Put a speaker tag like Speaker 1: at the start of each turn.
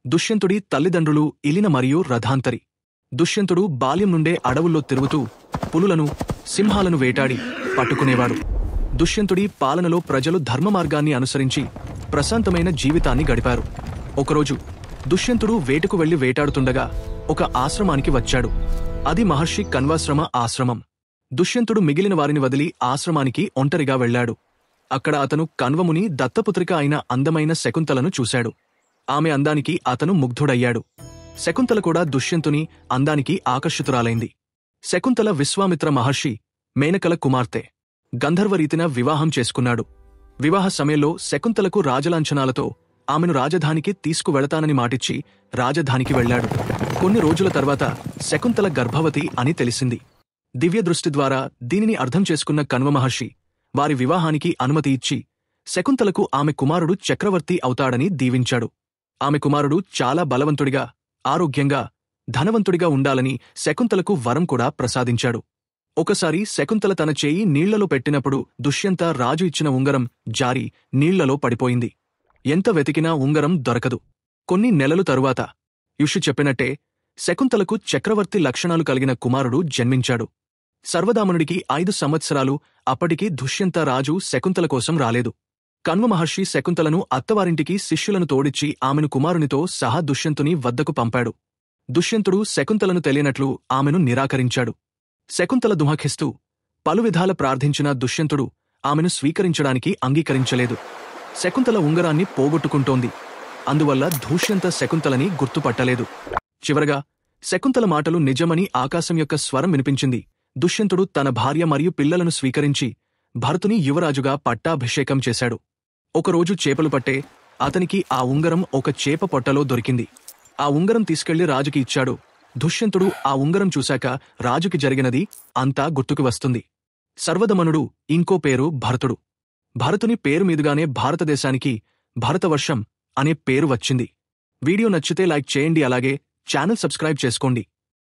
Speaker 1: దుష్యంతుడి తల్లిదండ్రులు ఇలిన మరియు రథాంతరి. దుష్యంతుడు బాల్యం నుండే అడవుల్లో తిరుగుతూ పులులను, సింహాలను వేటాడి పట్టుకునేవాడు. దుష్యంతుడి పాలనలో ప్రజలు ధర్మమార్గాన్ని అనుసరించి ప్రశాంతమైన జీవితాన్ని గడిపారు. ఒకరోజు దుష్యంతుడు వేటకు వెళ్లి వేటాడుతుండగా ఒక ఆశ్రమానికి వచ్చాడు. అది మహర్షి కణ్వాశ్రమ ఆశ్రమం. దుష్యంతుడు మిగిలిన వారిని వదిలి ఆశ్రమానికి ఒంటరిగా వెళ్లాడు. అక్కడ అతను కణ్వముని దత్తపుత్రిక అయిన అందమైన శకుంతలను చూశాడు. ఆమె అందానికి అతను ముగ్ధుడయ్యాడు. శకుంతల కూడా దుష్యంతుని అందానికి ఆకర్షితురాలైంది. శకుంతల విశ్వామిత్ర మహర్షి మేనకల కుమార్తె. గంధర్వరీతిన వివాహం చేసుకున్నాడు. వివాహ సమయంలో శకుంతలకు రాజలాంఛనాలతో ఆమెను రాజధానికి తీసుకువెళతానని మాటిచ్చి రాజధానికి వెళ్లాడు. కొన్ని రోజుల తర్వాత శకుంతల గర్భవతి అని తెలిసింది. దివ్యదృష్టి ద్వారా దీనిని అర్థం చేసుకున్న కణ్వ మహర్షి వారి వివాహానికి అనుమతి ఇచ్చి శకుంతలకు ఆమె కుమారుడు చక్రవర్తి అవుతాడని దీవించాడు. ఆమె కుమారుడు చాలా బలవంతుడిగా, ఆరోగ్యంగా, ధనవంతుడిగా ఉండాలని శకుంతలకు వరం కూడా ప్రసాదించాడు. ఒకసారి శకుంతల తన చేయి నీళ్లలో పెట్టినప్పుడు దుష్యంత రాజు ఇచ్చిన ఉంగరం జారి నీళ్లలో పడిపోయింది. ఎంత వెతికినా ఉంగరం దొరకదు. కొన్ని నెలలు తరువాత యుషి చెప్పినట్టే శకుంతలకు చక్రవర్తి లక్షణాలు కలిగిన కుమారుడు జన్మించాడు. సర్వదామనుడికి 5 సంవత్సరాలు. అప్పటికి దుష్యంత రాజు శకుంతల కోసం రాలేదు. కణ్వ మహర్షి శకుంతలను అత్తవారింటికి శిష్యులను తోడిచ్చి ఆమెను కుమారునితో సహా దుష్యంతుని వద్దకు పంపాడు. దుష్యంతుడు శకుంతలను తెలియనట్లు ఆమెను నిరాకరించాడు. శకుంతల దుఃఖిస్తూ పలువిధాల ప్రార్థించిన దుష్యంతుడు ఆమెను స్వీకరించడానికి అంగీకరించలేదు. శకుంతల ఉంగరాన్ని పోగొట్టుకుంటోంది. అందువల్ల దుష్యంత శకుంతలని గుర్తుపట్టలేదు. చివరగా శకుంతల మాటలు నిజమని ఆకాశం యొక్క స్వరం వినిపించింది. దుష్యంతుడు తన భార్య మరియు పిల్లలను స్వీకరించి భరతుని యువరాజుగా పట్టాభిషేకం చేశాడు. ఒకరోజు చేపలు పట్టే అతనికి ఆ ఉంగరం ఒక చేప పొట్టలో దొరికింది. ఆ ఉంగరం తీసుకెళ్లి రాజుకి ఇచ్చాడు. దుష్యంతుడు ఆ ఉంగరం చూశాక రాజుకి జరిగినది అంతా గుర్తుకు వస్తుంది. సర్వదమనుడు ఇంకో పేరు భరతుడు. భరతుని పేరు మీదుగానే భారతదేశానికి భరతవర్షం అనే పేరు వచ్చింది. వీడియో నచ్చితే లైక్ చేయండి, అలాగే ఛానల్ సబ్స్క్రైబ్ చేసుకోండి.